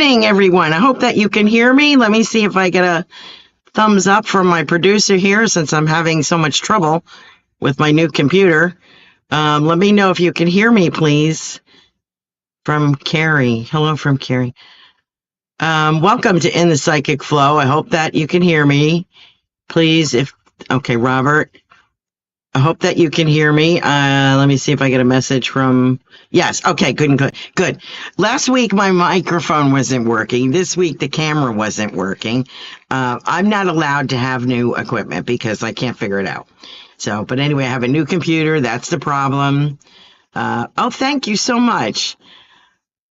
evening, everyone. I hope that you can hear me. Let me see if I get a thumbs up from my producer here, since I'm having so much trouble with my new computer. Let me know if you can hear me, please. From Carey. Hello from Carey. Welcome to In the Psychic Flow. I hope that you can hear me. Please, okay, Robert. I hope that you can hear me. Let me see if I get a message from... Yes, okay, good. Last week, my microphone wasn't working. This week, the camera wasn't working. I'm not allowed to have new equipment because I can't figure it out. So, but anyway, I have a new computer. That's the problem. Oh, thank you so much.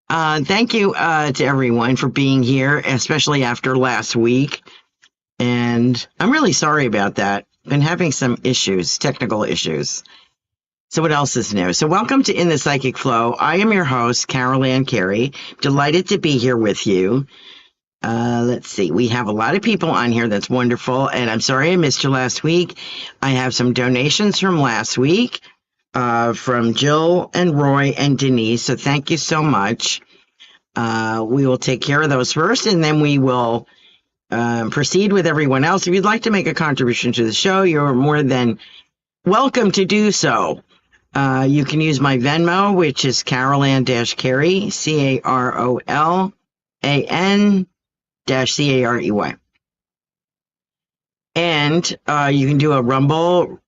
Thank you to everyone for being here, especially after last week. And I'm really sorry about that. Been having some issues, technical issues. So what else is new? So welcome to In the Psychic Flow. I am your host, Carolan Carey. Delighted to be here with you. Let's see. We have a lot of people on here. That's wonderful. And I'm sorry I missed you last week. I have some donations from last week from Jill and Roy and Denise. So thank you so much. We will take care of those first, and then we will proceed with everyone else. If you'd like to make a contribution to the show, you're more than welcome to do so. You can use my Venmo, which is Carolan-Carey, Carolan-Carey. And you can do a Rumble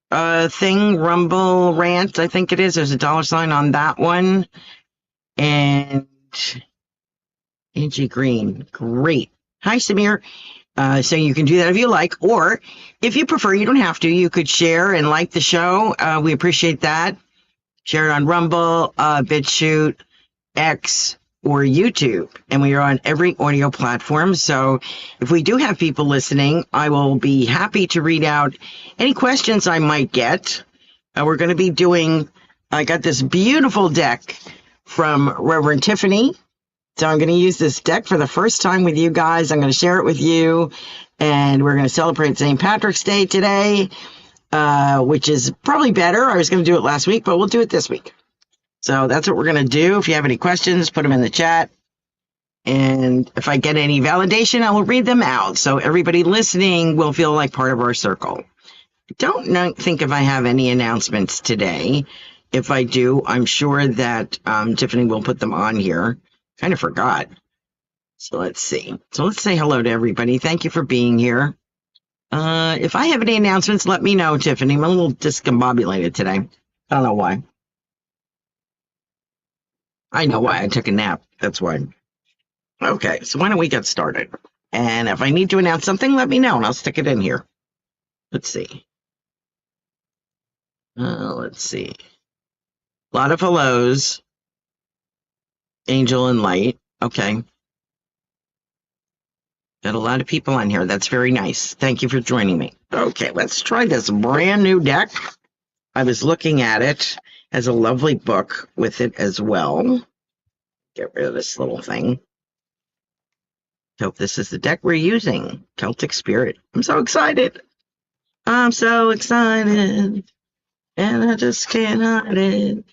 thing, Rumble rant, I think it is. There's a $sign on that one. And Angie Green, great. Hi, Samir. So you can do that if you like, or if you prefer, you don't have to. You could share and like the show. We appreciate that. Share it on Rumble, BitChute, X, or YouTube. And we are on every audio platform. So if we do have people listening, I will be happy to read out any questions I might get. We're going to be doing, I got this beautiful deck from Reverend Tiffany. So I'm going to use this deck for the first time with you guys. I'm going to share it with you. And we're going to celebrate St. Patrick's Day today, which is probably better. I was going to do it last week, but we'll do it this week. So that's what we're going to do. If you have any questions, put them in the chat. And if I get any validation, I will read them out. So everybody listening will feel like part of our circle. I don't think if I have any announcements today. If I do, I'm sure that Tiffany will put them on here. Kind of forgot. So let's see. So let's say hello to everybody. Thank you for being here. If I have any announcements, let me know, Tiffany. I'm a little discombobulated today. I don't know why. I know why. I took a nap. That's why. Okay, so why don't we get started? And if I need to announce something, let me know, and I'll stick it in here. Let's see. Let's see. A lot of hellos. Angel and Light. Okay. Got a lot of people on here. That's very nice. Thank you for joining me. Okay, let's try this brand new deck. I was looking at it. Has a lovely book with it as well. Get rid of this little thing. So this is the deck we're using. Celtic Spirit. I'm so excited. I'm so excited. And I just can't hide it.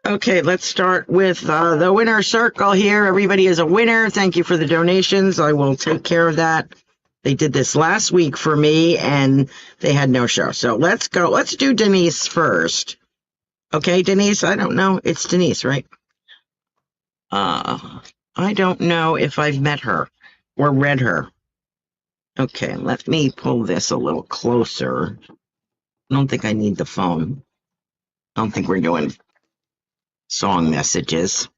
Okay, let's start with the winner circle here. Everybody is a winner. Thank you for the donations. I will take care of that. They did this last week for me, and they had no show. So let's go. Let's do Denise first. Okay, Denise, I don't know. It's Denise, right? I don't know if I've met her or read her. Okay, let me pull this a little closer. I don't think I need the phone. I don't think we're doing song messages.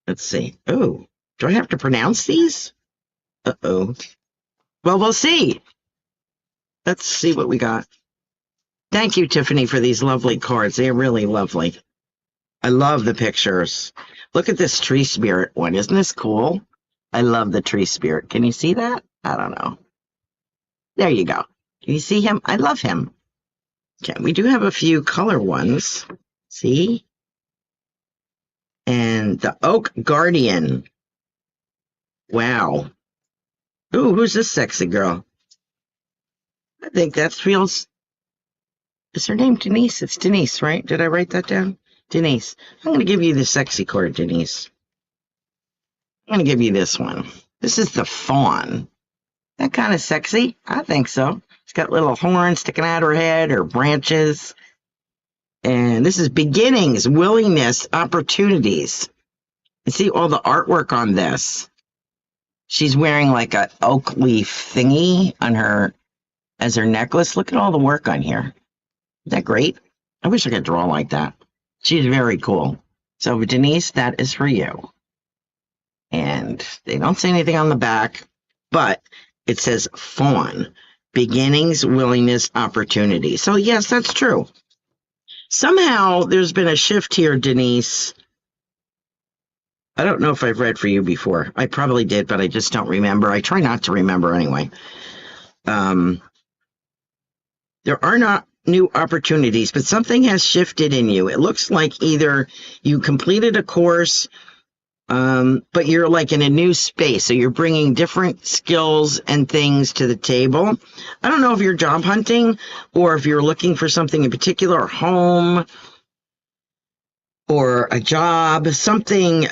Let's see. Oh, do I have to pronounce these? Uh-oh. Well, we'll see. Let's see what we got. Thank you, Tiffany, for these lovely cards. They're really lovely. I love the pictures. Look at this tree spirit one. Isn't this cool? I love the tree spirit. Can you see that? I don't know. There you go. Can you see him? I love him. Okay, we do have a few color ones. See? And the Oak Guardian. Wow. Ooh, who's this sexy girl? I think that feels... Is her name Denise? It's Denise, right? Did I write that down? Denise. I'm going to give you the sexy card, Denise. I'm going to give you this one. This is the fawn. That kind of sexy? I think so. It's got little horns sticking out her head or branches. And this is beginnings, willingness, opportunities. And see all the artwork on this. She's wearing like a oak leaf thingy on her as her necklace. Look at all the work on here. Is that great? I wish I could draw like that. She's very cool. So Denise, that is for you. And they don't say anything on the back, but it says fawn, beginnings, willingness, opportunity. So yes, that's true. Somehow there's been a shift here, Denise. I don't know if I've read for you before. I probably did, but I just don't remember. I try not to remember anyway. There are not new opportunities, but something has shifted in you. It looks like either you completed a course, but you're like in a new space. So you're bringing different skills and things to the table. I don't know if you're job hunting or if you're looking for something in particular, home or a job, something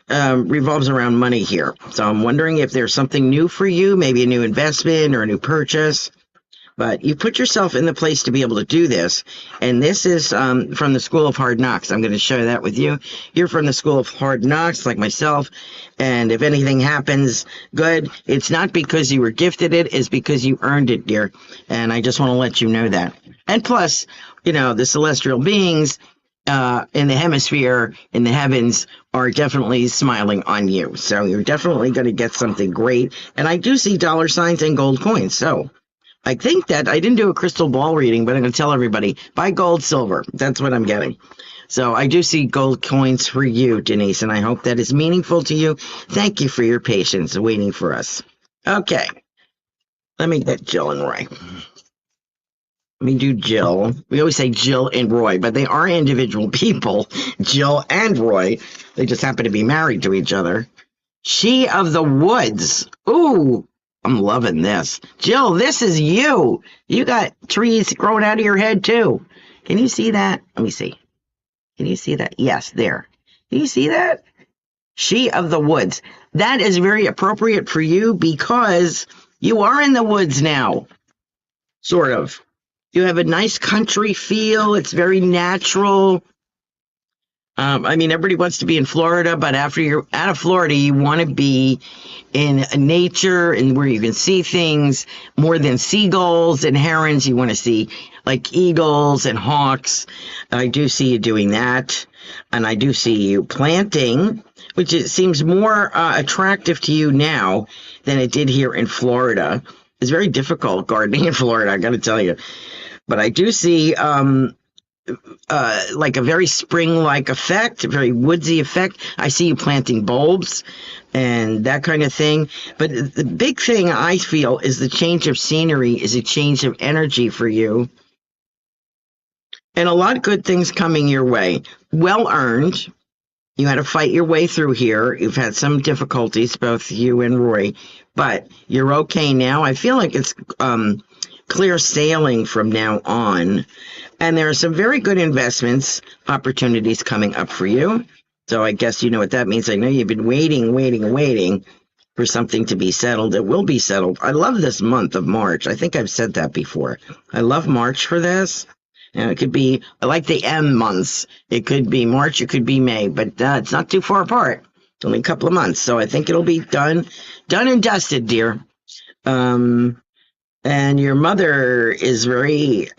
revolves around money here. So I'm wondering if there's something new for you, maybe a new investment or a new purchase. But you put yourself in the place to be able to do this. And this is from the School of Hard Knocks. I'm going to share that with you. You're from the School of Hard Knocks, like myself. And if anything happens, good. It's not because you were gifted it. It's because you earned it, dear. And I just want to let you know that. And plus, you know, the celestial beings in the hemisphere, in the heavens, are definitely smiling on you. So you're definitely going to get something great. And I do see dollar signs and gold coins. So I think that I didn't do a crystal ball reading, but I'm going to tell everybody, buy gold, silver. That's what I'm getting. So I do see gold coins for you, Denise, and I hope that is meaningful to you. Thank you for your patience waiting for us. Okay. Let me get Jill and Roy. Let me do Jill. We always say Jill and Roy, but they are individual people, Jill and Roy. They just happen to be married to each other. She of the Woods. Ooh. I'm loving this. Jill, this is you. You got trees growing out of your head, too. Can you see that? Let me see. Can you see that? Yes, there. Can you see that? She of the Woods. That is very appropriate for you because you are in the woods now. Sort of. You have a nice country feel. It's very natural. I mean, everybody wants to be in Florida, but after you're out of Florida, you want to be in nature and where you can see things more than seagulls and herons. You want to see like eagles and hawks. I do see you doing that. And I do see you planting, which it seems more attractive to you now than it did here in Florida. It's very difficult gardening in Florida, I got to tell you. But I do see like a very spring-like effect, a very woodsy effect. I see you planting bulbs and that kind of thing. But the big thing I feel is the change of scenery is a change of energy for you. And a lot of good things coming your way. Well earned. You had to fight your way through here. You've had some difficulties, both you and Roy, but you're okay now. I feel like it's clear sailing from now on. And there are some very good investments, opportunities coming up for you. So I guess you know what that means. I know you've been waiting for something to be settled. It will be settled. I love this month of March. I think I've said that before. I love March for this. And it could be, I like the M months. It could be March, it could be May, but it's not too far apart. It's only a couple of months. So I think it'll be done and dusted, dear. And your mother is very,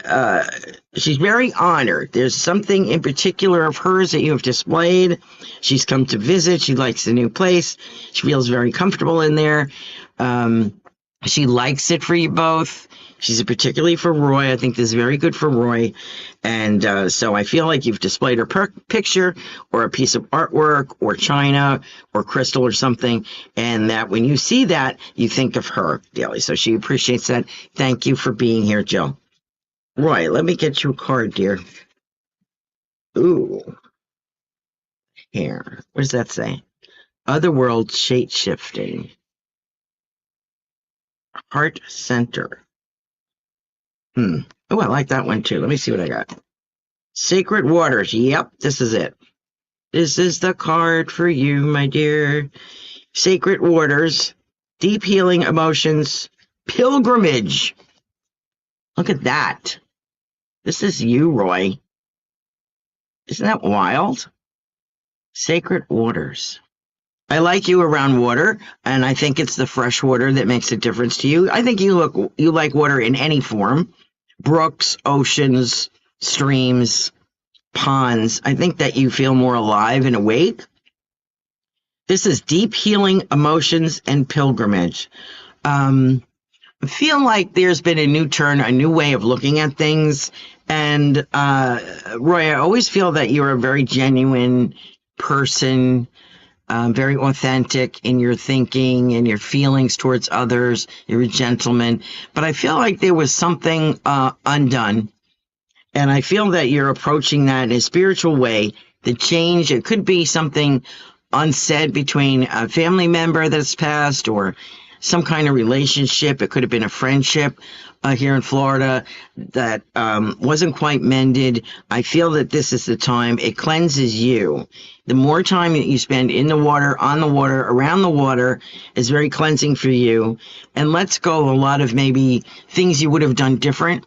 she's very honored. There's something in particular of hers that you have displayed. She's come to visit. She likes the new place. She feels very comfortable in there. She likes it for you both. She's particularly for Roy. I think this is very good for Roy. And so I feel like you've displayed her picture or a piece of artwork or china or crystal or something. And that when you see that, you think of her daily. So she appreciates that. Thank you for being here, Jill. Roy, let me get you a card, dear. Ooh. Here. What does that say? Otherworld shape-shifting. Heart center. Oh, I like that one too. Let me see what I got. Sacred waters. Yep, this is it. This is the card for you, my dear. Sacred waters, deep healing emotions, pilgrimage. Look at that. This is you, Roy. Isn't that wild? Sacred waters. I like you around water, and I think it's the fresh water that makes a difference to you. I think you like water in any form. Brooks, oceans, streams, ponds. I think that you feel more alive and awake. This is deep healing emotions and pilgrimage. I feel like there's been a new turn, a new way of looking at things. And Roy, I always feel that you're a very genuine person, very authentic in your thinking and your feelings towards others. You're a gentleman. But I feel like there was something undone. And I feel that you're approaching that in a spiritual way. The change, it could be something unsaid between a family member that's passed or some kind of relationship. It could have been a friendship here in Florida that wasn't quite mended. I feel that this is the time. It cleanses you. The more time that you spend in the water, on the water, around the water is very cleansing for you, and lets go a lot of maybe things you would have done different.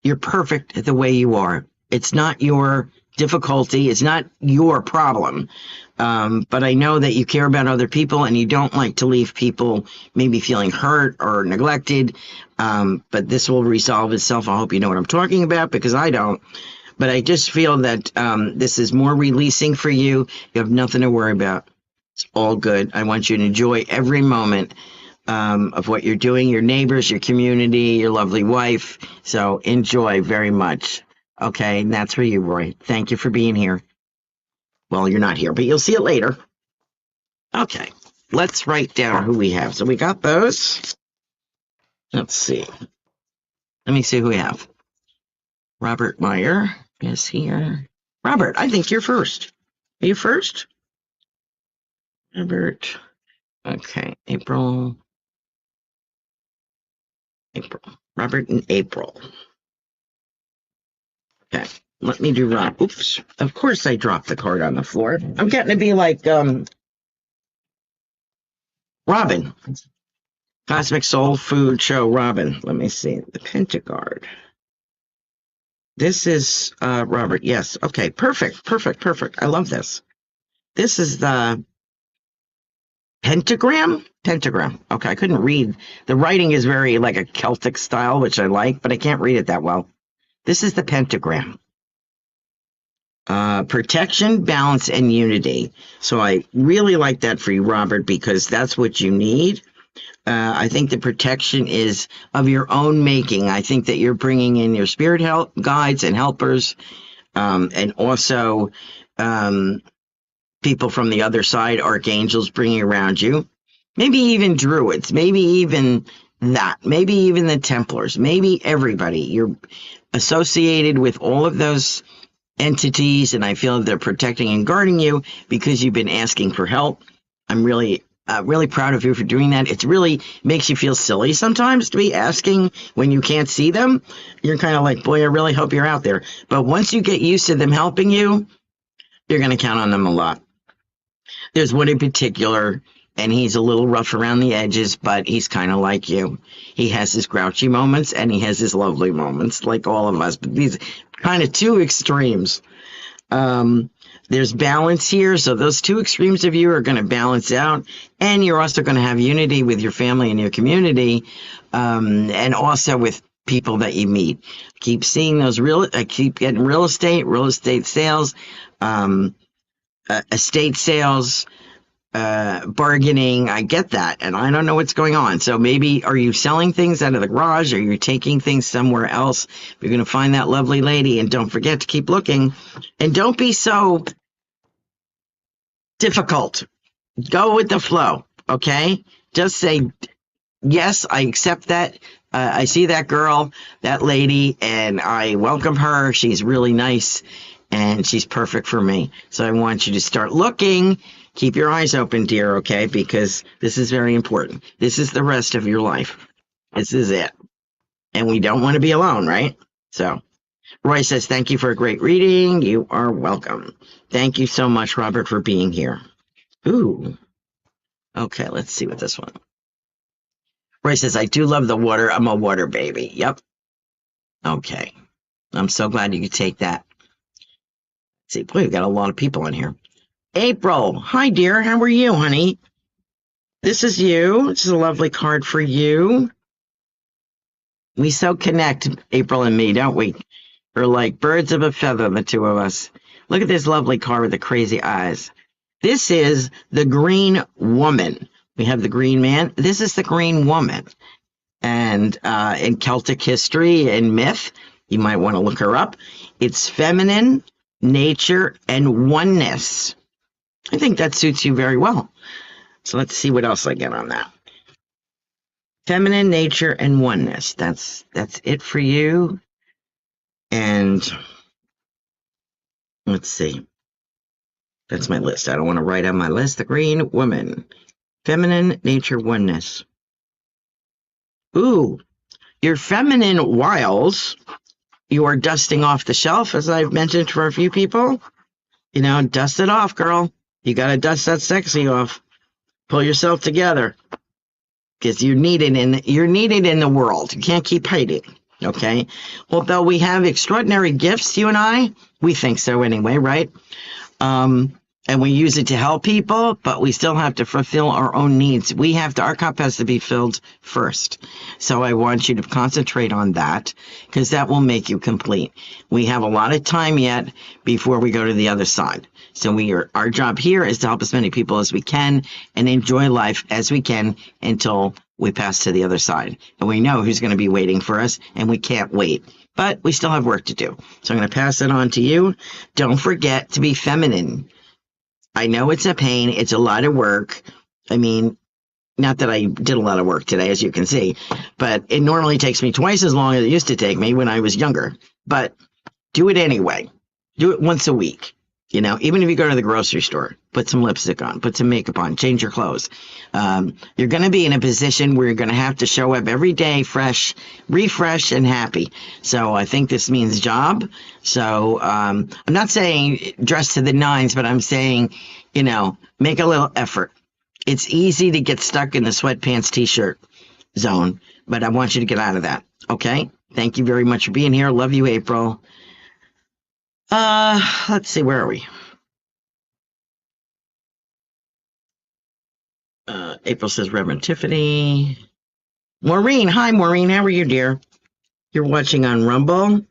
You're perfect the way you are. It's not your difficulty. It's not your problem. But I know that you care about other people and you don't like to leave people maybe feeling hurt or neglected. But this will resolve itself. I hope you know what I'm talking about, because I don't. But I just feel that this is more releasing for you. You have nothing to worry about. It's all good. I want you to enjoy every moment of what you're doing, your neighbors, your community, your lovely wife. So enjoy very much. Okay, and that's for you, Roy. Thank you for being here. Well, you're not here, but you'll see it later. Okay, let's write down who we have. So we got those. Let's see. Let me see who we have. Robert Meyer is here. Robert, I think you're first. Are you first? Robert. Okay, April. Robert and April. Okay, let me do Rob. Oops, of course I dropped the card on the floor. I'm getting to be like Robin. Cosmic Soul Food Show Robin. Let me see. The Pentagard. This is Robert. Yes. Okay, perfect. I love this. This is the pentagram? Pentagram. Okay, I couldn't read. The writing is very like a Celtic style, which I like, but I can't read it that well. This is the pentagram. Protection, balance, and unity. So I really like that for you, Robert, because that's what you need. I think the protection is of your own making. I think that you're bringing in your spirit help guides and helpers, and also people from the other side, archangels bringing around you. Maybe even druids, maybe even that, maybe even the Templars, maybe everybody. You're associated with all of those entities, and I feel they're protecting and guarding you because you've been asking for help. I'm really proud of you for doing that. It really makes you feel silly sometimes to be asking when you can't see them. You're kind of like, boy, I really hope you're out there. But once you get used to them helping you, you're going to count on them a lot. There's one in particular, and he's a little rough around the edges, but he's kind of like you. He has his grouchy moments, and he has his lovely moments, like all of us. But these kind of two extremes. There's balance here, so those two extremes of you are going to balance out, and you're also going to have unity with your family and your community, and also with people that you meet. Keep seeing those keep getting real estate sales, estate sales, bargaining. I get that, and I don't know what's going on. So maybe, are you selling things out of the garage? Are you taking things somewhere else? You're going to find that lovely lady, and don't forget to keep looking, and don't be so difficult. Go with the flow, okay? Just say, yes, I accept that. I see that girl, that lady, and I welcome her. She's really nice, and she's perfect for me. So I want you to start looking. Keep your eyes open, dear, okay? Because this is very important. This is the rest of your life. This is it. And we don't want to be alone, right? So Roy says, thank you for a great reading. You are welcome. Thank you so much, Robert, for being here. Ooh. Okay, let's see what this one. Roy says, I do love the water. I'm a water baby. Yep. Okay. I'm so glad you could take that. Let's see, boy, we've got a lot of people in here. April. Hi, dear. How are you, honey? This is you. This is a lovely card for you. We so connect, April and me, don't we? We're like birds of a feather, the two of us. Look at this lovely card with the crazy eyes. This is the Green Woman. We have the Green Man. This is the Green Woman. And in Celtic history and myth, you might want to look her up. It's feminine, nature, and oneness. I think that suits you very well. So let's see what else I get on that. Feminine, nature, and oneness. That's it for you. And let's see. That's my list. I don't want to write on my list. The Green Woman. Feminine, nature, oneness. Ooh, your feminine wiles, you are dusting off the shelf, as I've mentioned for a few people. You know, dust it off, girl. You got to dust that sexy off. Pull yourself together. Because you're needed in the world. You can't keep hiding. Okay? Although we have extraordinary gifts, you and I, we think so anyway, right? And we use it to help people, but we still have to fulfill our own needs. Our cup has to be filled first. So I want you to concentrate on that, because that will make you complete. We have a lot of time yet before we go to the other side. So our job here is to help as many people as we can and enjoy life as we can until we pass to the other side. And we know who's going to be waiting for us, and we can't wait. But we still have work to do. So I'm going to pass it on to you. Don't forget to be feminine. I know it's a pain. It's a lot of work. I mean, not that I did a lot of work today, as you can see, but it normally takes me twice as long as it used to take me when I was younger. But do it anyway. Do it once a week. You know, even if you go to the grocery store, put some lipstick on, put some makeup on, change your clothes. You're going to be in a position where you're going to have to show up every day fresh, refreshed, and happy. So I think this means job. So I'm not saying dress to the nines, but I'm saying, you know, make a little effort. It's easy to get stuck in the sweatpants t-shirt zone, but I want you to get out of that. Okay? Thank you very much for being here. Love you, April. Let's see, where are we? April says, Reverend Tiffany. Maureen, hi, Maureen. How are you, dear? You're watching on Rumble.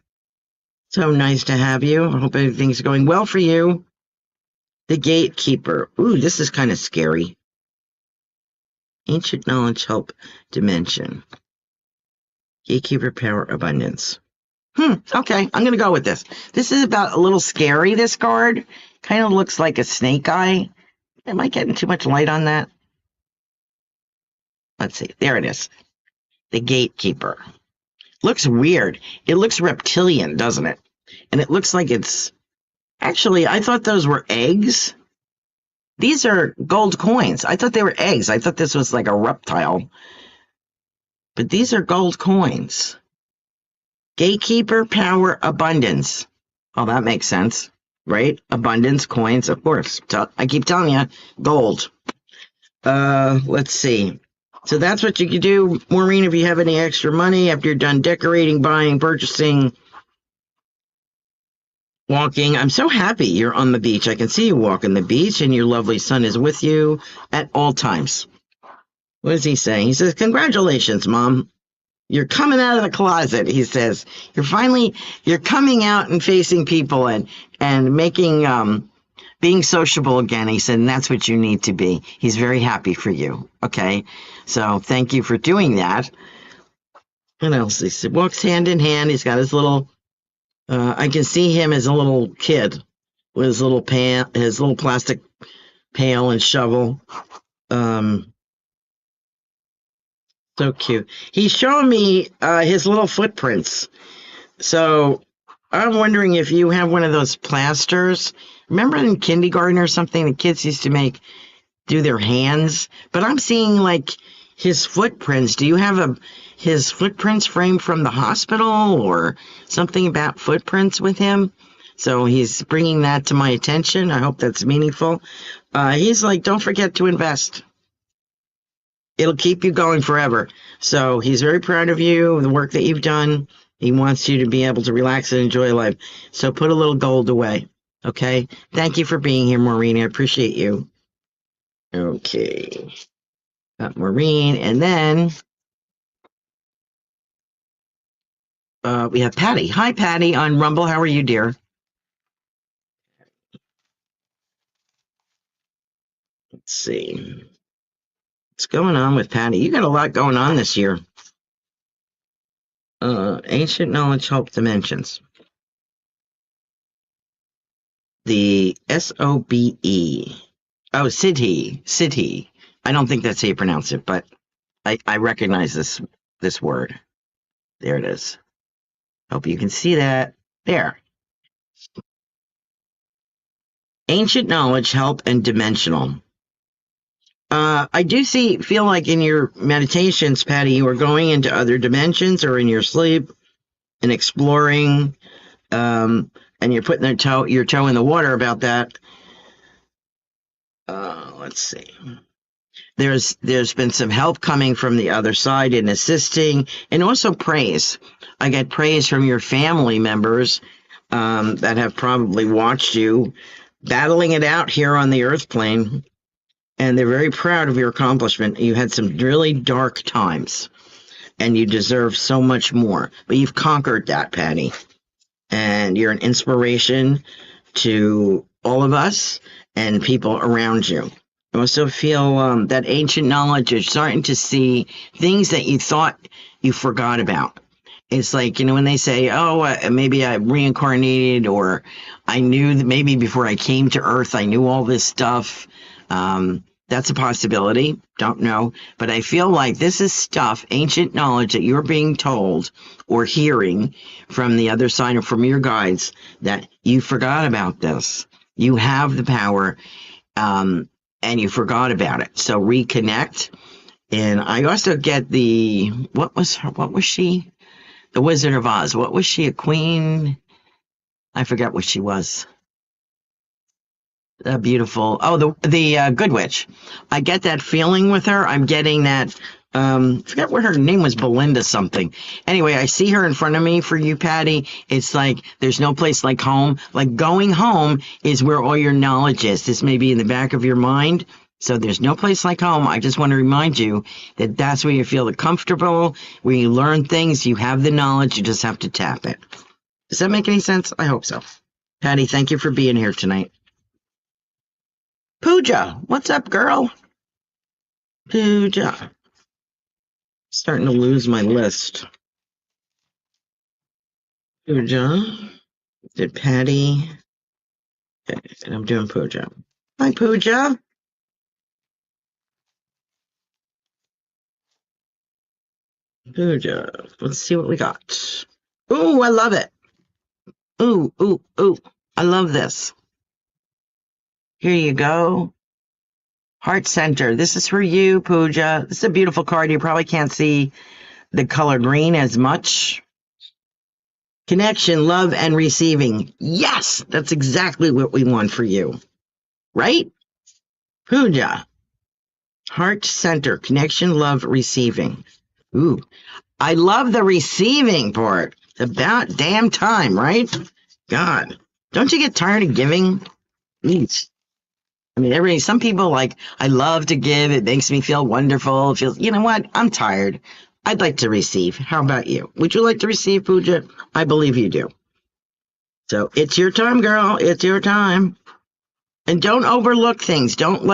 So nice to have you. I hope everything's going well for you. The Gatekeeper. Ooh, this is kind of scary. Ancient Knowledge Help Dimension. Gatekeeper Power Abundance. Okay, I'm going to go with this. This is about a little scary, this card. Kind of looks like a snake eye. Am I getting too much light on that? Let's see. There it is. The Gatekeeper. Looks weird. It looks reptilian, doesn't it? And it looks like it's... Actually, I thought those were eggs. These are gold coins. I thought they were eggs. I thought this was like a reptile. But these are gold coins. Gatekeeper, power, abundance. Oh, that makes sense, right? Abundance, coins, of course. I keep telling you, gold. Let's see. So that's what you can do, Maureen, if you have any extra money after you're done decorating, buying, purchasing, walking. I'm so happy you're on the beach. I can see you walking the beach, and your lovely son is with you at all times. What is he saying? He says, congratulations, Mom. You're coming out of the closet, he says. You're coming out and facing people and making, being sociable again. He said, and that's what you need to be. He's very happy for you. Okay. So thank you for doing that. What else? He said, walks hand in hand. He's got his little, I can see him as a little kid with his little plastic pail and shovel. So cute. He's showing me his little footprints. So I'm wondering if you have one of those plasters. Remember in kindergarten or something, the kids used to do their hands? But I'm seeing like His footprints. Do you have his footprints framed from the hospital or something about footprints with him? So he's bringing that to my attention. I hope that's meaningful. He's like, don't forget to invest. It'll keep you going forever. So he's very proud of you, the work that you've done. He wants you to be able to relax and enjoy life. So put a little gold away. Okay? Thank you for being here, Maureen. I appreciate you. Okay. Got Maureen. And then we have Patty. Hi, Patty on Rumble. How are you, dear? Let's see. What's going on with Patty? You got a lot going on this year. Ancient Knowledge Hope Dimensions. The SOBE. Oh, Siddhi. I don't think that's how you pronounce it, but I recognize this word. There it is. Hope you can see that. There. Ancient Knowledge, Help, and Dimensional. I do feel like in your meditations, Patty, you are going into other dimensions or in your sleep and exploring, and you're putting your toe in the water about that. Let's see. There's been some help coming from the other side in assisting, and also praise. I get praise from your family members that have probably watched you battling it out here on the earth plane. And they're very proud of your accomplishment. You had some really dark times, and you deserve so much more. But you've conquered that, Patty. And you're an inspiration to all of us and people around you. I also feel that ancient knowledge, you're starting to see things that you thought you forgot about. It's like, when they say, maybe I reincarnated, or I knew that maybe before I came to Earth, I knew all this stuff. That's a possibility. Don't know. But I feel like this is stuff, ancient knowledge that you're being told or hearing from the other side or from your guides, that you forgot about this. You have the power, and you forgot about it. So reconnect. And I also get what was she? The Wizard of Oz. What was she? A queen? I forget what she was. Beautiful. Oh, the Good Witch. I get that feeling with her. I'm getting that. I forget what her name was. Belinda something. Anyway, I see her in front of me for you, Patty. It's like there's no place like home. Like going home is where all your knowledge is. This may be in the back of your mind. So there's no place like home. I just want to remind you that that's where you feel comfortable, where you learn things. You have the knowledge. You just have to tap it. Does that make any sense? I hope so. Patty, thank you for being here tonight. Pooja, what's up, girl? Pooja. Starting to lose my list. Pooja. Did Patty. Okay, and I'm doing Pooja. Hi, Pooja. Pooja. Let's see what we got. Ooh, I love it. Ooh. I love this. Here you go. Heart Center. This is for you, Pooja. This is a beautiful card. You probably can't see the color green as much. Connection, love, and receiving. Yes, that's exactly what we want for you. Right? Pooja. Heart Center. Connection, love, receiving. Ooh. I love the receiving part. It's about damn time, right? God. Don't you get tired of giving? Eesh. I mean, some people I love to give. It makes me feel wonderful. It feels, you know what? I'm tired. I'd like to receive. How about you? Would you like to receive, Pooja? I believe you do. So it's your time, girl. It's your time. And don't overlook things. Don't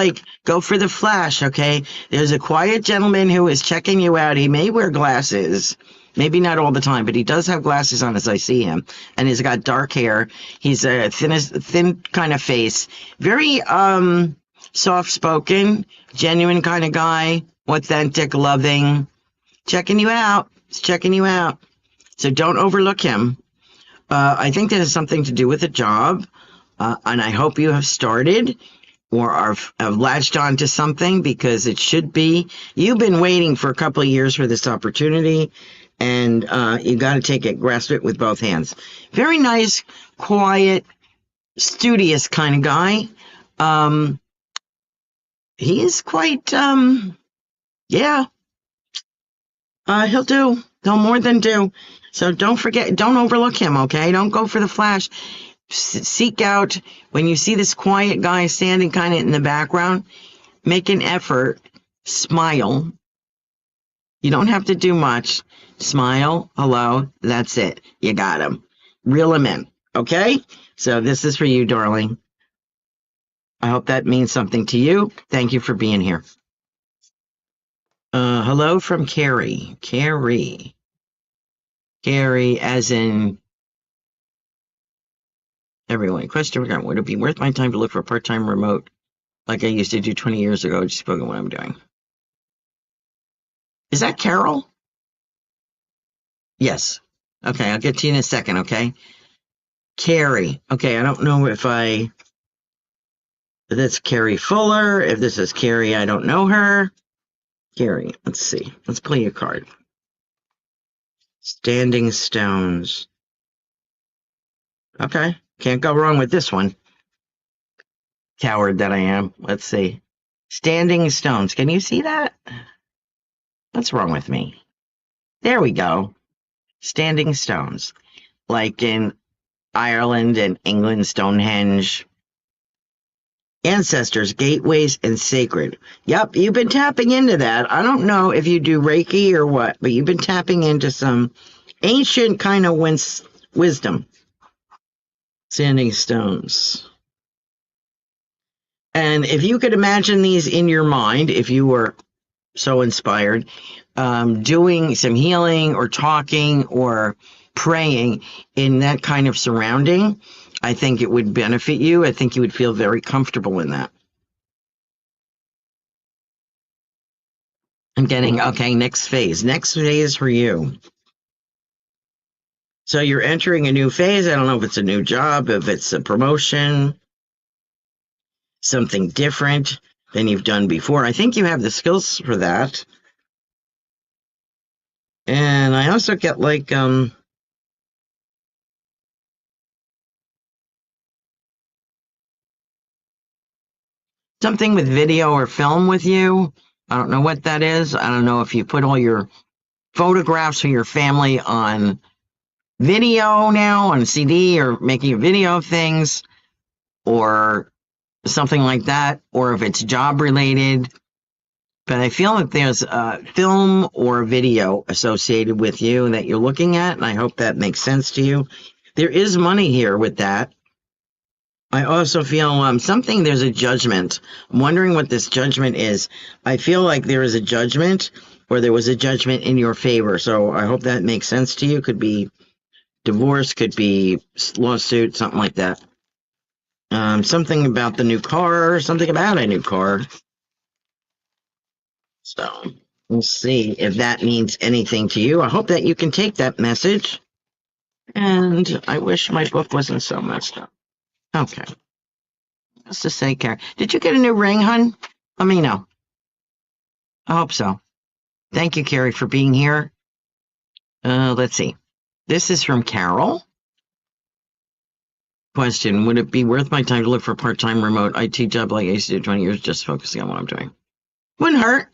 go for the flash, okay? There's a quiet gentleman who is checking you out. He may wear glasses. Maybe not all the time, but he does have glasses on as I see him. And he's got dark hair. He's a thin kind of face. Very soft-spoken, genuine kind of guy. Authentic, loving. Checking you out. He's checking you out. So don't overlook him. I think that has something to do with a job. And I hope you have started or have latched onto something, because it should be. You've been waiting for a couple of years for this opportunity, and you got to take it, grasp it with both hands. Very nice, quiet, studious kind of guy. He is quite, yeah, he'll more than do. So don't overlook him, okay? Don't go for the flash. Seek out, when you see this quiet guy standing kind of in the background, make an effort, smile. You don't have to do much. Smile, hello, that's it. You got him. Reel him in, okay? So this is for you, darling. I hope that means something to you. Thank you for being here. Hello from Carey. Carey as in everyone. Question regarding, would it be worth my time to look for a part-time remote like I used to do 20 years ago? Just spoken what I'm doing. Is that Carol? Yes. Okay, I'll get to you in a second, okay? Carey. Okay, I don't know if that's Carey Fuller. If this is Carey, I don't know her. Carey, let's see. Let's play a card. Standing Stones. Okay, can't go wrong with this one. Coward that I am. Let's see. Standing Stones. Can you see that? What's wrong with me? There we go. Standing Stones. Like in Ireland and England, Stonehenge. Ancestors, gateways, and sacred. Yep, you've been tapping into that. I don't know if you do Reiki or what, but you've been tapping into some ancient kind of wisdom. Standing Stones. And if you could imagine these in your mind, if you were so inspired, doing some healing or talking or praying in that kind of surrounding, I think it would benefit you. I think you would feel very comfortable in that. I'm getting, okay, next phase. Next phase for you. So you're entering a new phase. I don't know if it's a new job, if it's a promotion, something different than you've done before. I think you have the skills for that. And I also get like, something with video or film with you. I don't know what that is. I don't know if you put all your photographs of your family on video now, on CD, or making a video of things, or something like that, or if it's job related. But I feel that there's a film or video associated with you that you're looking at, and I hope that makes sense to you. There is money here with that. I also feel there's a judgment. I'm wondering what this judgment is. I feel like there is a judgment, or there was a judgment in your favor. So I hope that makes sense to you. Could be divorce, could be lawsuit, something like that. Something about the new car, something about a new car. So we'll see if that means anything to you. I hope that you can take that message. And I wish my book wasn't so messed up. Okay. What's to say, Carrie? Did you get a new ring, hun? Let me know. I hope so. Thank you, Carrie, for being here. Let's see. This is from Carol. Question, would it be worth my time to look for a part-time remote IT job like I used to do 20 years, just focusing on what I'm doing? Wouldn't hurt.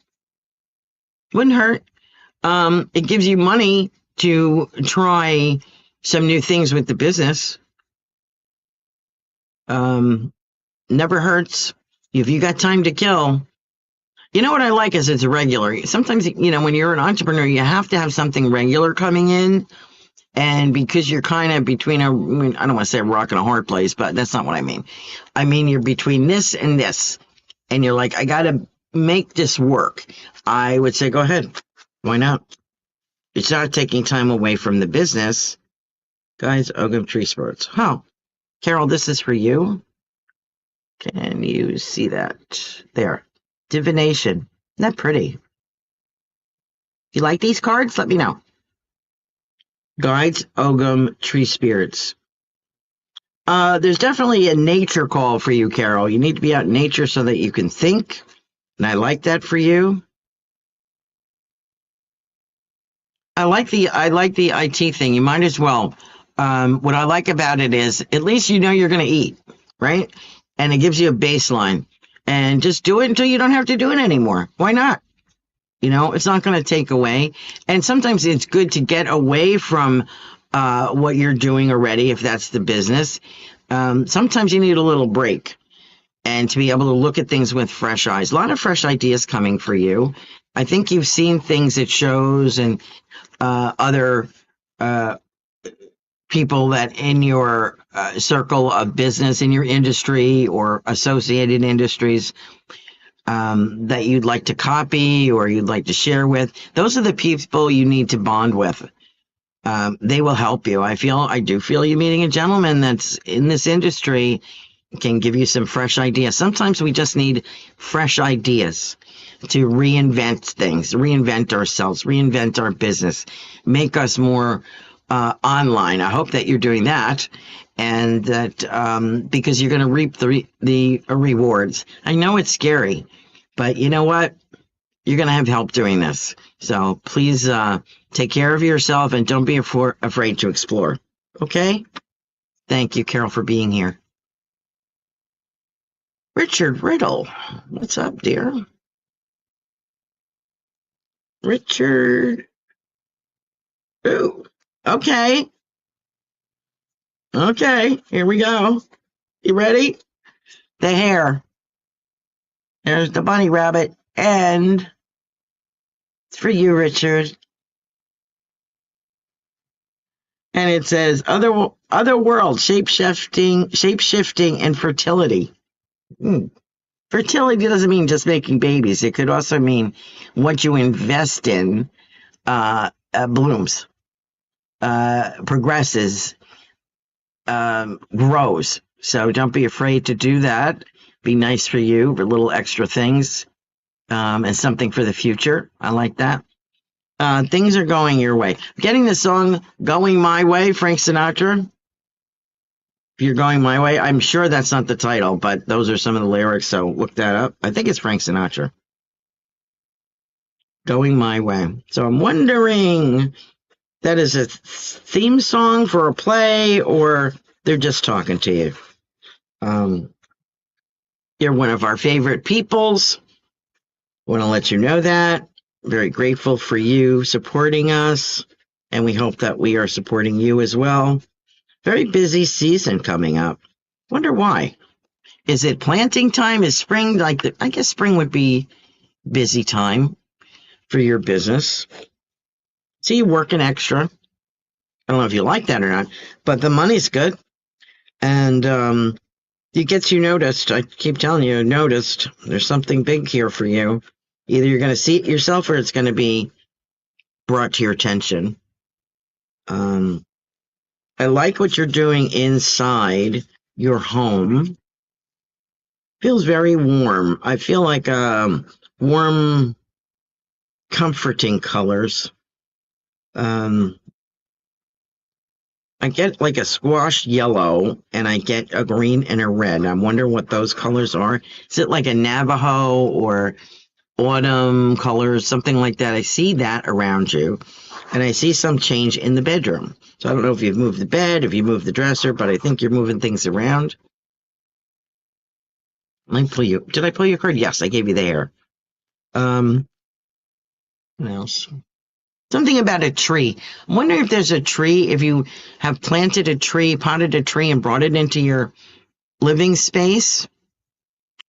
Wouldn't hurt. It gives you money to try some new things with the business. Never hurts. If you got time to kill. You know what I like is it's regular. Sometimes, when you're an entrepreneur, you have to have something regular coming in. And because you're kind of between I don't want to say a rock and a hard place, but that's not what I mean. I mean, you're between this and this. And you're like, I got to make this work. I would say, go ahead. Why not? It's not taking time away from the business. Guys, Ogum Tree Sports. Oh, Carol, this is for you. Can you see that? There. Divination. Isn't that pretty? If you like these cards, let me know. Guides, Ogum, Tree Spirits. There's definitely a nature call for you, Carol. You need to be out in nature so that you can think. And I like that for you. I like the IT thing. You might as well. What I like about it is at least you know you're going to eat, right? And it gives you a baseline. And just do it until you don't have to do it anymore. Why not? It's not going to take away. And sometimes it's good to get away from what you're doing already, if that's the business. Sometimes you need a little break and to be able to look at things with fresh eyes. A lot of fresh ideas coming for you. I think you've seen things at shows and other people that in your circle of business, in your industry or associated industries, that you'd like to copy or you'd like to share with. Those are the people you need to bond with. They will help you. I do feel you meeting a gentleman that's in this industry can give you some fresh ideas. Sometimes we just need fresh ideas to reinvent things, reinvent ourselves, reinvent our business, make us more online. I hope that you're doing that, and that because you're going to reap the rewards. I know it's scary, but you know what? You're going to have help doing this. So please take care of yourself and don't be afraid to explore. Okay? Thank you, Carol, for being here. Richard Riddle, what's up, dear? Richard. Ooh, okay. Okay, here we go. You ready? The hair. There's the bunny rabbit. And it's for you, Richard. And it says other world, shape-shifting, and fertility. Fertility doesn't mean just making babies. It could also mean what you invest in blooms, progresses, grows. So don't be afraid to do that. Be nice for you, for little extra things, and something for the future. I like that. Things are going your way. Getting the song Going My Way, Frank Sinatra. If you're going my way, I'm sure that's not the title, but those are some of the lyrics, so look that up. I think it's Frank Sinatra. Going My Way. So I'm wondering, that is a theme song for a play, or they're just talking to you. You're one of our favorite peoples. Want to let you know that. Very grateful for you supporting us, and we hope that we are supporting you as well. Very busy season coming up. Wonder why. Is it planting time? Is spring I guess spring would be busy time for your business. See you working extra. I don't know if you like that or not, but the money's good. And it gets you noticed. I keep telling you, noticed. There's something big here for you. Either you're going to see it yourself or it's going to be brought to your attention. I like what you're doing inside your home. Feels very warm. I feel like warm, comforting colors. I get like a squash yellow, and I get a green and a red. I wonder what those colors are. Is it like a Navajo or autumn colors, something like that? I see that around you, and I see some change in the bedroom. So I don't know if you've moved the bed, if you moved the dresser, but I think you're moving things around. Did I pull your card? Yes, I gave you the hair. What else? Something about a tree. I'm wondering if there's a tree, if you have planted a tree, potted a tree, and brought it into your living space.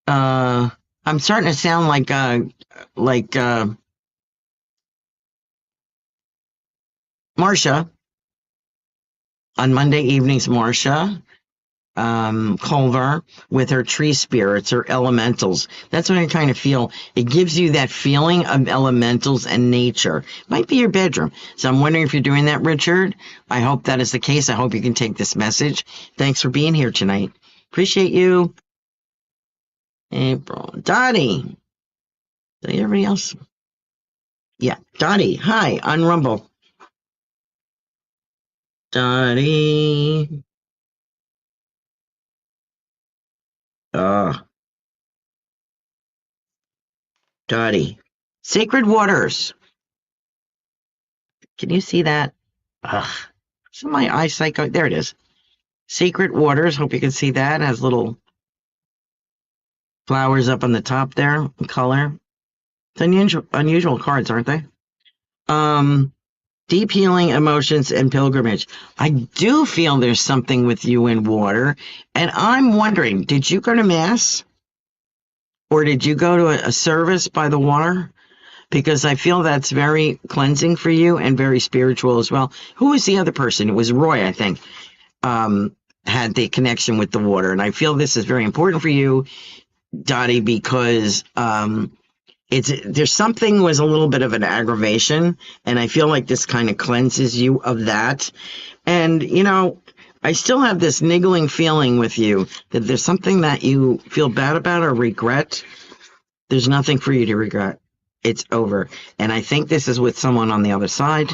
I'm starting to sound like Marsha. On Monday evenings, Marsha Culver with her tree spirits, her elementals. That's what I kind of feel. It gives you that feeling of elementals and nature. Might be your bedroom. So I'm wondering if you're doing that, Richard. I hope that is the case. I hope you can take this message. Thanks for being here tonight. Appreciate you. April. Dottie. Did everybody else? Yeah. Dottie. Hi, on Rumble. Dottie. Dottie. Sacred waters. Can you see that? Ugh. Is my eyesight going? There it is. Secret waters. Hope you can see that. It has little flowers up on the top there in color. It's unusual cards, aren't they? Um, Deep healing, emotions, and pilgrimage. I do feel there's something with you in water, and I'm wondering, did you go to mass? Or did you go to a service by the water? Because I feel that's very cleansing for you and very spiritual as well. Who was the other person? It was Roy, I think, had the connection with the water. And I feel this is very important for you, Dottie, because there's something was a little bit of an aggravation, and I feel like this kind of cleanses you of that. And, I still have this niggling feeling with you that there's something that you feel bad about or regret. There's nothing for you to regret. It's over. And I think this is with someone on the other side.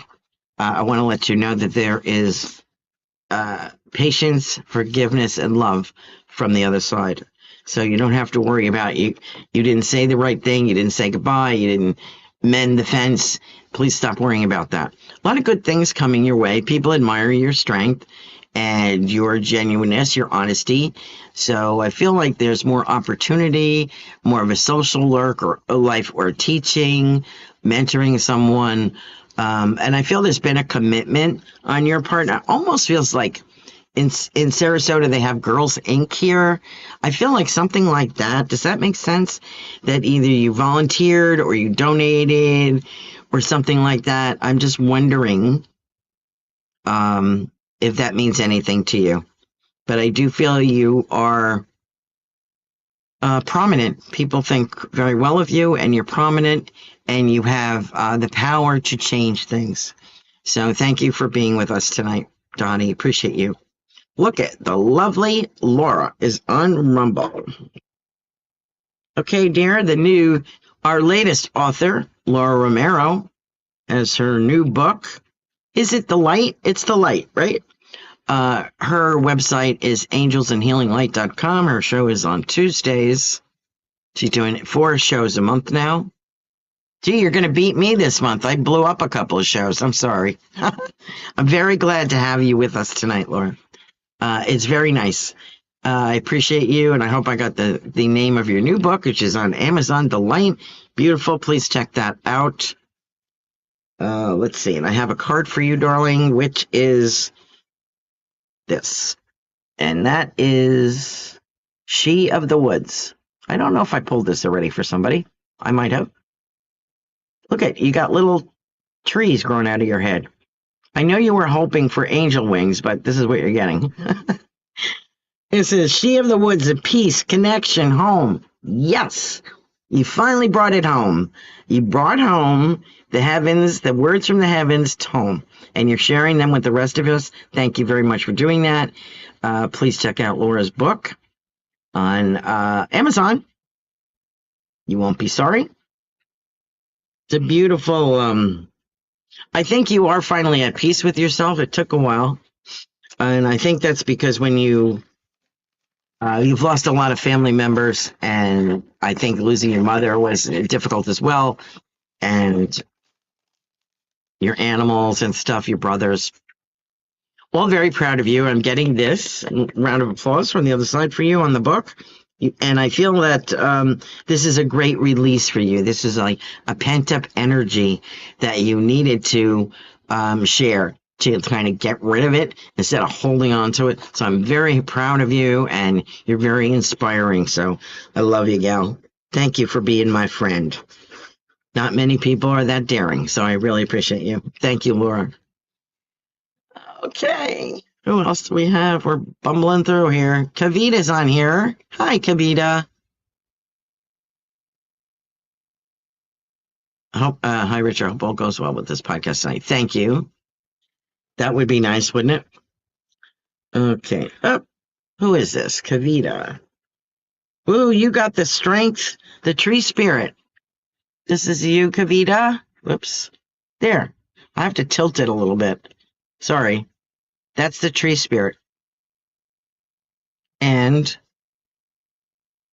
I want to let you know that there is patience, forgiveness, and love from the other side. So you don't have to worry about you. You didn't say the right thing. You didn't say goodbye. You didn't mend the fence. Please stop worrying about that. A lot of good things coming your way. People admire your strength and your genuineness, your honesty. So I feel like there's more opportunity, more of a social work or a life or teaching, mentoring someone. And I feel there's been a commitment on your part. It almost feels like in Sarasota, they have Girls Inc. here. I feel like something like that. Does that make sense? That either you volunteered or you donated or something like that. I'm just wondering if that means anything to you. But I do feel you are prominent. People think very well of you, and you're prominent, and you have the power to change things. So thank you for being with us tonight, Donnie. Appreciate you. Look at the lovely Laura is on Rumble. Okay, dear, our latest author, Laura Romero, has her new book. Is it The Light? It's The Light, right? Her website is angelsandhealinglight.com. Her show is on Tuesdays. She's doing 4 shows a month now. Gee, you're going to beat me this month. I blew up a couple of shows. I'm sorry. I'm very glad to have you with us tonight, Laura. It's very nice. I appreciate you, and I hope I got the name of your new book, which is on Amazon, The Light. Beautiful. Please check that out. Let's see. And I have a card for you, darling, which is this. And that is She of the Woods. I don't know if I pulled this already for somebody. I might have. Look at, you got little trees growing out of your head. I know you were hoping for angel wings, but this is what you're getting. It says, She of the Woods, a peace, connection, home. Yes, you finally brought it home. You brought home the heavens, the words from the heavens to home, and you're sharing them with the rest of us. Thank you very much for doing that. Please check out Laura's book on Amazon. You won't be sorry. It's a beautiful, I think you are finally at peace with yourself. It took a while. And I think that's because when you've lost a lot of family members, and I think losing your mother was difficult as well. And your animals and stuff, your brothers. Well, very proud of you. I'm getting this round of applause from the other side for you on the book. And I feel that this is a great release for you. This is like a pent-up energy that you needed to share, to kind of get rid of it instead of holding on to it. So I'm very proud of you, and you're very inspiring. So I love you, gal. Thank you for being my friend. Not many people are that daring, so I really appreciate you. Thank you, Laura. Okay. Who else do we have? We're bumbling through here. Kavita's on here. Hi, Kavita. Hi, Richard. I hope all goes well with this podcast tonight. Thank you. That would be nice, wouldn't it? Okay. Oh, who is this? Kavita. Ooh, you got the strength, the tree spirit. This is you, Kavita. Whoops. There. I have to tilt it a little bit. Sorry. That's the tree spirit. And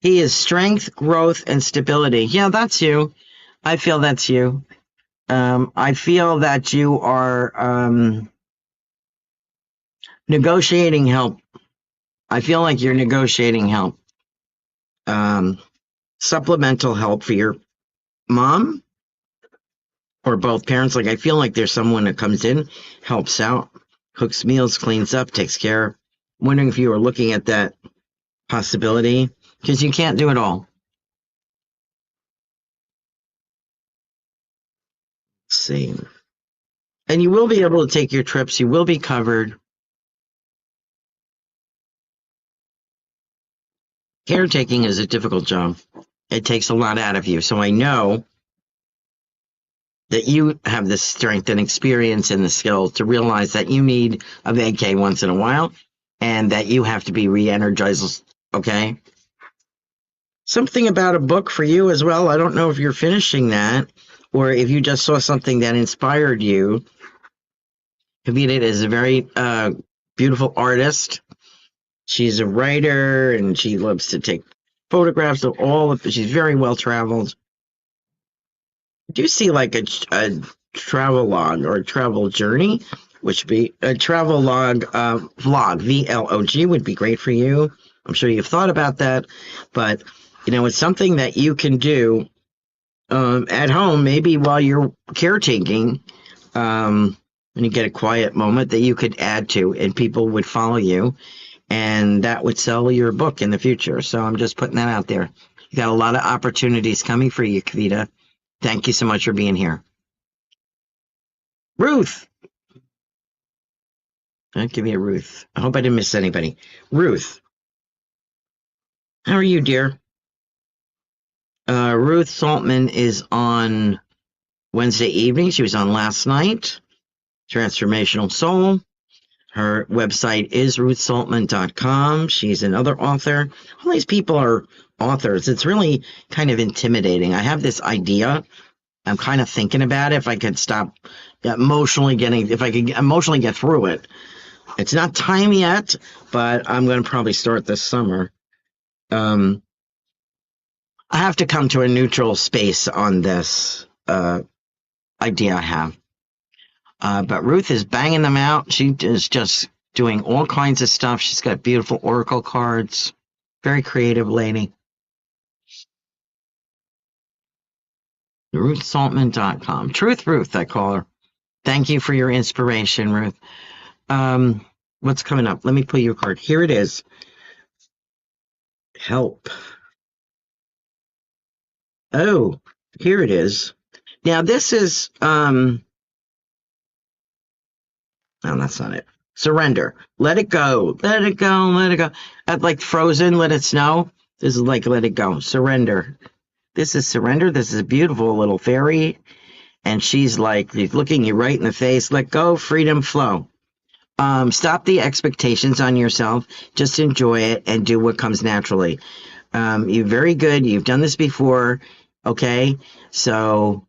He is strength, growth, and stability. Yeah, that's you. I feel that's you. I feel that you are negotiating help. I feel like you're negotiating help. Um, Supplemental help for your mom or both parents. Like, I feel like there's someone that comes in, helps out, cooks meals, cleans up, takes care. Wondering if you were looking at that possibility, because you can't do it all. Let's see. And you will be able to take your trips. You will be covered. Caretaking is a difficult job. It takes a lot out of you. So I know that you have the strength and experience and the skills to realize that you need a vacay once in a while and that you have to be re-energized. Okay. Something about a book for you as well. I don't know if you're finishing that or if you just saw something that inspired you. Kavita is a very beautiful artist. She's a writer and she loves to take photographs of all of. She's very well traveled. Do you see like a travel log or a travel journey, which would be a travel log vlog, VLOG would be great for you. I'm sure you've thought about that, but it's something that you can do at home, maybe while you're caretaking, when you get a quiet moment that you could add to, and people would follow you, and that would sell your book in the future. So I'm just putting that out there. You got a lot of opportunities coming for you, Kavita. Thank you so much for being here. Ruth. Give me a Ruth. I hope I didn't miss anybody. Ruth. How are you, dear? Ruth Saltman is on Wednesday evening. She was on last night. Transformational Soul. Her website is ruthsaltman.com. She's another author. All these people are authors. It's really kind of intimidating. I have this idea. I'm kind of thinking about it. If I could stop emotionally if I could emotionally get through it. It's not time yet, but I'm going to probably start this summer. I have to come to a neutral space on this idea I have. But Ruth is banging them out. She is just doing all kinds of stuff. She's got beautiful oracle cards. Very creative lady. RuthSaltman.com. Truth Ruth, I call her. Thank you for your inspiration, Ruth. What's coming up? Let me pull your card. Here it is. Help. Oh, here it is. Now this is no, that's not it. Surrender. Let it go. Let it go. Let it go. Like Frozen, let it snow. This is like let it go. Surrender. This is surrender. This is a beautiful little fairy. And she's like looking you right in the face. Let go, freedom, flow. Stop the expectations on yourself. Just enjoy it and do what comes naturally. You're very good. You've done this before. Okay. So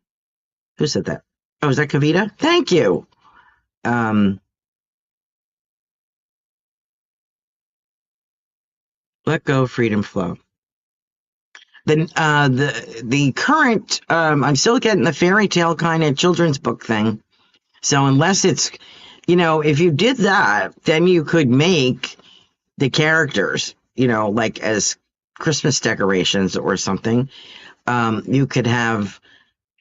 who said that? Oh, is that Kavita? Thank you. Let go, freedom, flow. Then the current I'm still getting the fairy tale kind of children's book thing. So unless it's if you did that, then you could make the characters, like as Christmas decorations or something. You could have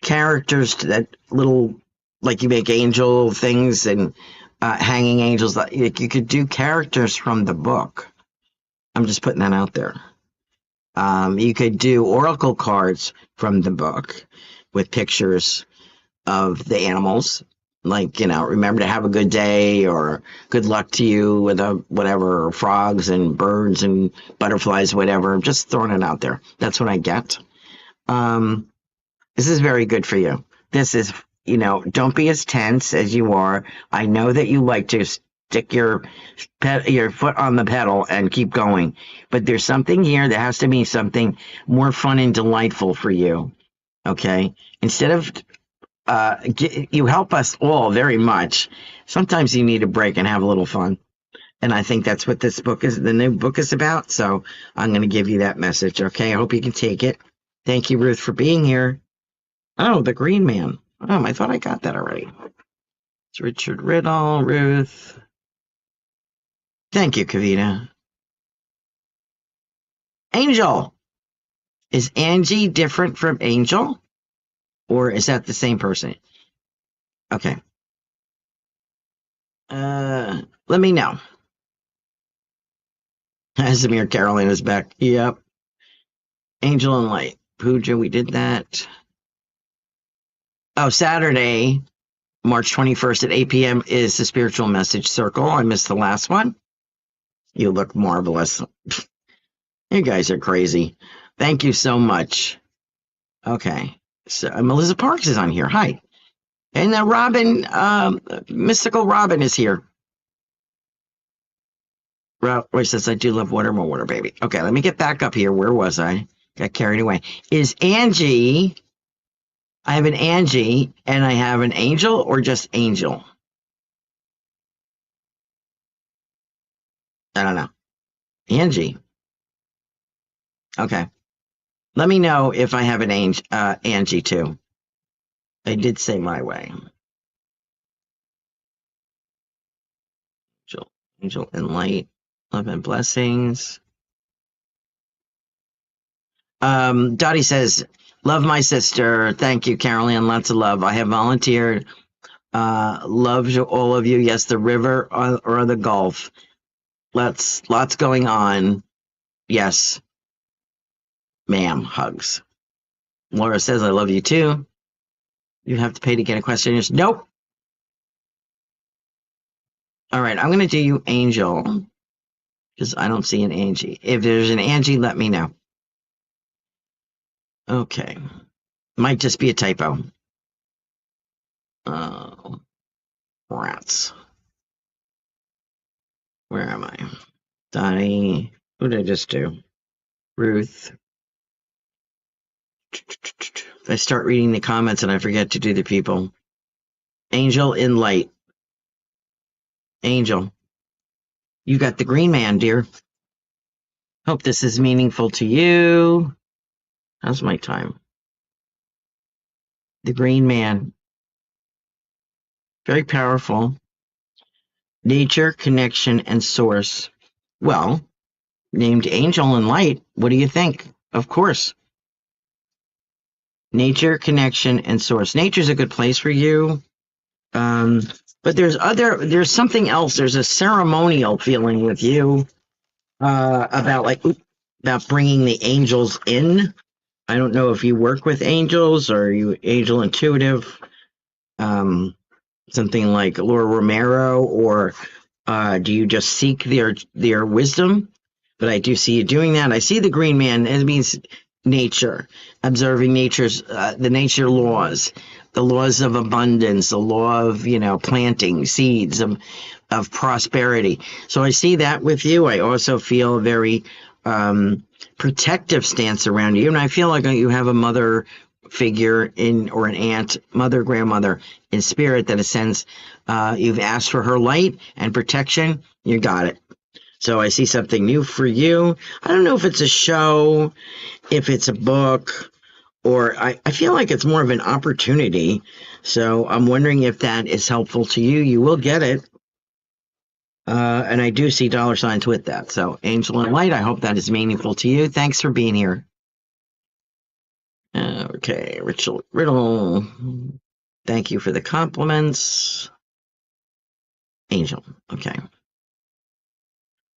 characters that little, like you make angel things and hanging angels. Like you could do characters from the book. I'm just putting that out there. You could do oracle cards from the book with pictures of the animals. Like, remember to have a good day or good luck to you with whatever, frogs and birds and butterflies, whatever. I'm just throwing it out there. That's what I get. This is very good for you. This is, don't be as tense as you are. I know that you like to stick your foot on the pedal and keep going. But there's something here that has to be something more fun and delightful for you. Okay? Instead of you help us all very much. Sometimes you need a break and have a little fun. And I think that's what this book is, the new book is about. So I'm going to give you that message. Okay. I hope you can take it. Thank you, Ruth, for being here. Oh, the Green Man. I thought I got that already. It's Richard Riddle, Ruth. Thank you, Kavita. Angel. Is Angie different from Angel? Or is that the same person? Okay. Let me know. Samir Carolan is back. Yep. Angel and Light. Pooja, we did that. Oh, Saturday, March 21st at 8 p.m. is the Spiritual Message Circle. I missed the last one. You look marvelous. You guys are crazy. Thank you so much. Okay. So Melissa Parks is on here. Hi. And Robin, Mystical Robin is here. Roy says, I do love water, more water, baby. Okay, let me get back up here. Where was I? Got carried away. Is Angie, I have an Angie, and I have an Angel, or just Angel? I don't know. Angie. Okay. Let me know if I have an Angie, too. I did say my way. Angel and light, love and blessings. Dottie says, love my sister. Thank you, Carolan. Lots of love. I have volunteered. Love to all of you. Yes, the river or the Gulf. Lots going on. Yes. Ma'am, hugs. Laura says, I love you too. You have to pay to get a question. Nope. All right, I'm going to do you Angel because I don't see an Angie. If there's an Angie, let me know. Okay. Might just be a typo. Rats. Where am I? Donnie. Who did I just do? Ruth. I start reading the comments and I forget to do the people. Angel in light. Angel. You got the Green Man, dear. Hope this is meaningful to you. How's my time? The Green Man. Very powerful. Nature, connection, and source. Well, named Angel and Light. What do you think? Of course. Nature, connection, and source. Nature's a good place for you. But there's something else. There's a ceremonial feeling with you about bringing the angels in. I don't know if you work with angels or you angel intuitive, something like Laura Romero, or do you just seek their wisdom? But I do see you doing that. I see the Green Man. It means nature, observing the nature laws, the laws of abundance, the law of planting seeds of prosperity. So I see that with you. I also feel a very protective stance around you, and I feel like you have a mother figure or an aunt, mother, grandmother in spirit that ascends. You've asked for her light and protection. You got it. So I see something new for you. I don't know if it's a show, if it's a book, or I feel like it's more of an opportunity. So I'm wondering if that is helpful to you. You will get it. And I do see dollar signs with that. So Angel and Light, I hope that is meaningful to you. Thanks for being here. Okay, Richard Riddle. Thank you for the compliments. Angel, okay.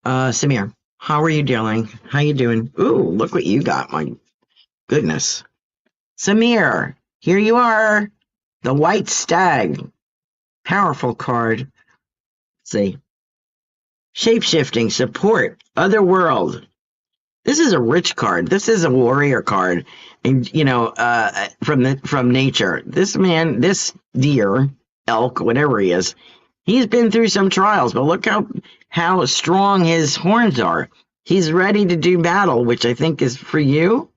Samir, how are you doing? How you doing? Ooh, look what you got, my goodness. Samir, here you are. The White Stag. Powerful card. Let's see. Shape-shifting, support, other world. This is a rich card. This is a warrior card. And, from nature. This man, this deer, elk, whatever he is, he's been through some trials, but look how strong his horns are. He's ready to do battle, which I think is for you.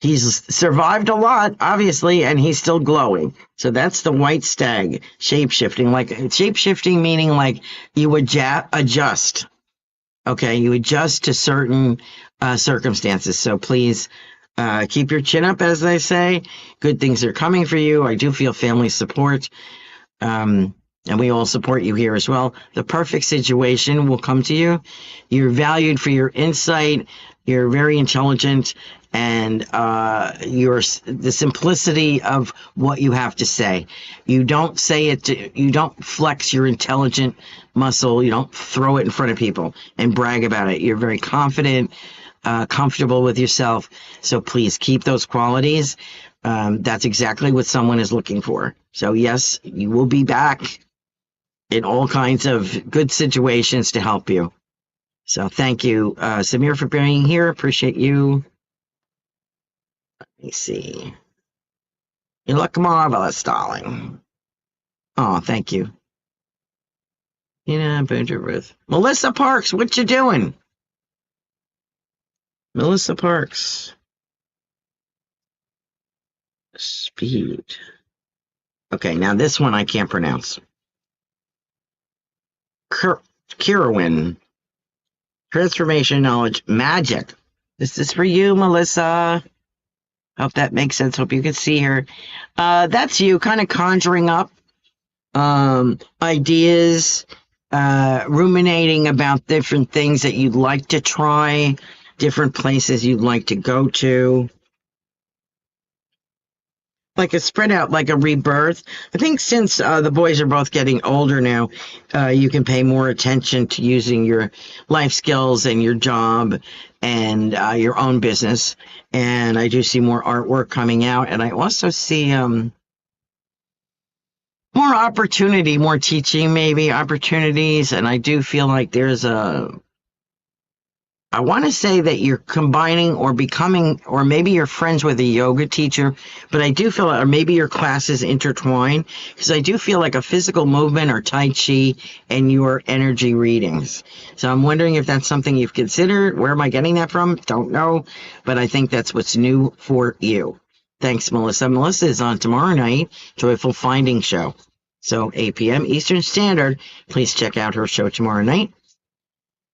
He's survived a lot, obviously, and he's still glowing. So that's the white stag, shape-shifting. Like shape-shifting meaning like you adjust. Okay, you adjust to certain circumstances. So please keep your chin up, as they say. Good things are coming for you. I do feel family support. And we all support you here as well. The perfect situation will come to you. You're valued for your insight. You're very intelligent, and the simplicity of what you have to say. You don't say it. You don't flex your intelligent muscle. You don't throw it in front of people and brag about it. You're very confident, comfortable with yourself. So please keep those qualities. That's exactly what someone is looking for. So yes, you will be back in all kinds of good situations to help you. So thank you, Samir, for being here. Appreciate you. Let me see. You look marvelous, darling. Oh, thank you. Boonter Ruth. Melissa Parks, what you doing? Melissa Parks. Speed. Okay, now this one I can't pronounce. Carolan. Transformation, knowledge, magic. This is for you, Melissa. Hope that makes sense. Hope you can see her. That's you kind of conjuring up ideas, ruminating about different things that you'd like to try, different places you'd like to go to. Like a spread out, like a rebirth. I think since the boys are both getting older now, you can pay more attention to using your life skills and your job and your own business. And I do see more artwork coming out. And I also see more opportunity, more teaching, maybe opportunities. And I do feel like there's I want to say that you're combining or becoming, or maybe you're friends with a yoga teacher, but I do feel, or maybe your classes intertwine, because I do feel like a physical movement or Tai Chi and your energy readings. So I'm wondering if that's something you've considered. Where am I getting that from? Don't know, but I think that's what's new for you. Thanks, Melissa. Melissa is on tomorrow night, Joyful Finding Show. So 8 p.m. Eastern Standard. Please check out her show tomorrow night.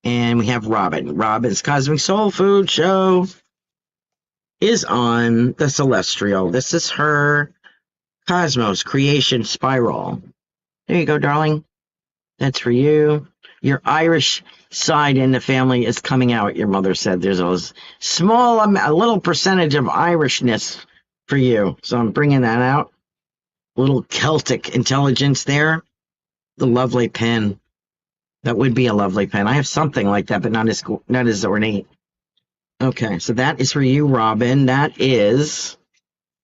And we have Robin. Robin's Cosmic Soul Food Show is on the Celestial. This is her Cosmos Creation Spiral. There you go, darling. That's for you. Your Irish side in the family is coming out, your mother said. There's a little percentage of Irishness for you. So I'm bringing that out. A little Celtic intelligence there. The lovely pen. That would be a lovely pen. I have something like that, but not as ornate. Okay, so that is for you, Robin. That is,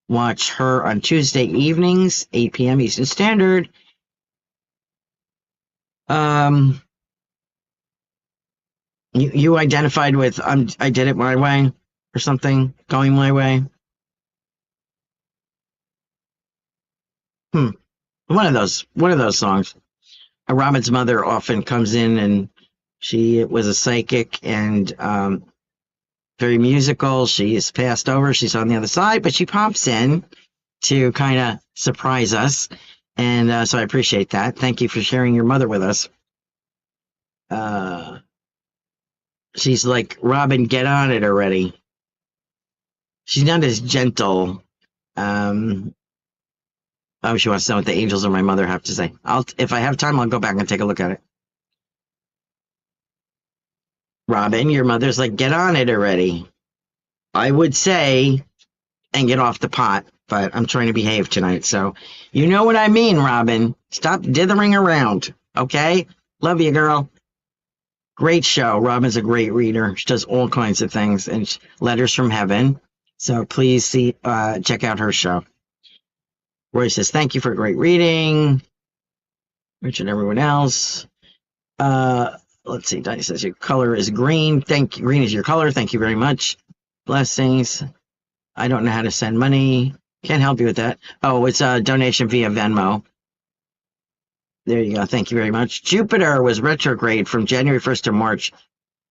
watch her on Tuesday evenings, 8 p.m. Eastern Standard. You identified with I did it my way or something, going my way. One of those songs. Robin's mother often comes in, and she was a psychic and very musical. She is passed over. She's on the other side, but she pops in to kind of surprise us. And so I appreciate that. Thank you for sharing your mother with us. She's like, Robin, get on it already. She's not as gentle. She wants to know what the angels or my mother have to say. If I have time, I'll go back and take a look at it. Robin, your mother's like, get on it already. I would say, and get off the pot, but I'm trying to behave tonight. So you know what I mean, Robin. Stop dithering around, okay? Love you, girl. Great show. Robin's a great reader. She does all kinds of things, and letters from heaven. So please check out her show. Roy says, thank you for a great reading. Rich and everyone else. Let's see. Diane says, your color is green. Green is your color. Thank you very much. Blessings. I don't know how to send money. Can't help you with that. Oh, it's a donation via Venmo. There you go. Thank you very much. Jupiter was retrograde from January 1st to March.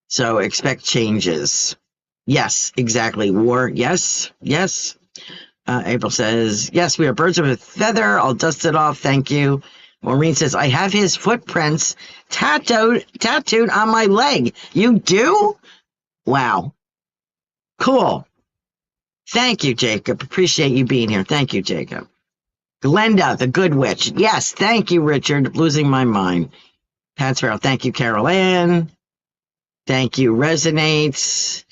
So expect changes. Yes, exactly. War. Yes, yes. April says, yes, we are birds of a feather. I'll dust it off. Thank you. Maureen says, I have his footprints tattooed on my leg. You do? Wow. Cool. Thank you, Jacob. Appreciate you being here. Thank you, Jacob. Glenda, the good witch. Yes, thank you, Richard. Losing my mind. Pat Sparrow. Thank you, Carolan. Thank you, Resonates.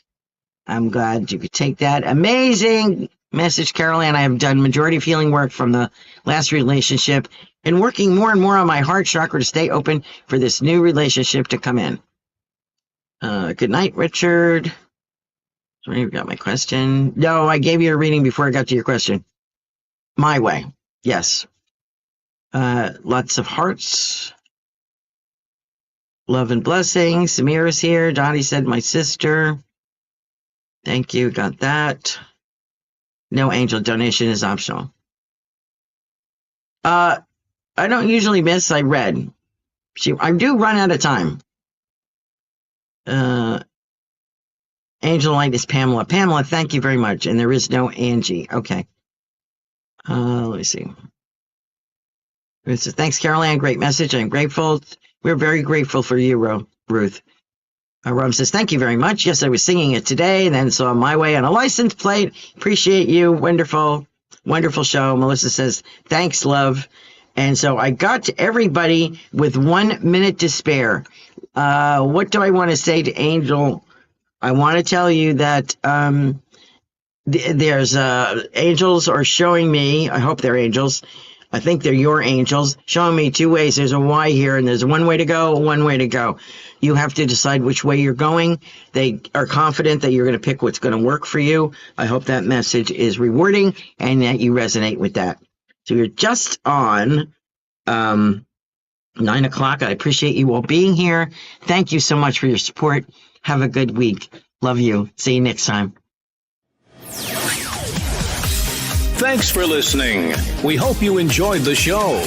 I'm glad you could take that. Amazing message, Carolan. I have done majority of healing work from the last relationship and working more and more on my heart chakra to stay open for this new relationship to come in. Good night, Richard. Sorry, you got my question. No, I gave you a reading before I got to your question. My way. Yes. Lots of hearts. Love and blessings. Samir is here. Dottie said my sister. Thank you. Got that. No angel donation is optional. I don't usually miss. I read. I do run out of time. Angel Light is Pamela. Pamela, thank you very much. And there is no Angie. Okay. Let me see. Thanks, Carolan. Great message. I'm grateful. We're very grateful for you, Ruth. Rob says, thank you very much. Yes, I was singing it today and then saw My Way on a license plate. Appreciate you. Wonderful, wonderful show. Melissa says, thanks, love. And so I got to everybody with 1 minute to spare. What do I want to say to Angel? I want to tell you that there's angels are showing me, I hope they're angels, I think they're your angels, showing me two ways. There's a Y here, and there's one way to go, one way to go. You have to decide which way you're going. They are confident that you're going to pick what's going to work for you. I hope that message is rewarding and that you resonate with that. So you're just on 9 o'clock. I appreciate you all being here. Thank you so much for your support. Have a good week. Love you. See you next time. Thanks for listening. We hope you enjoyed the show.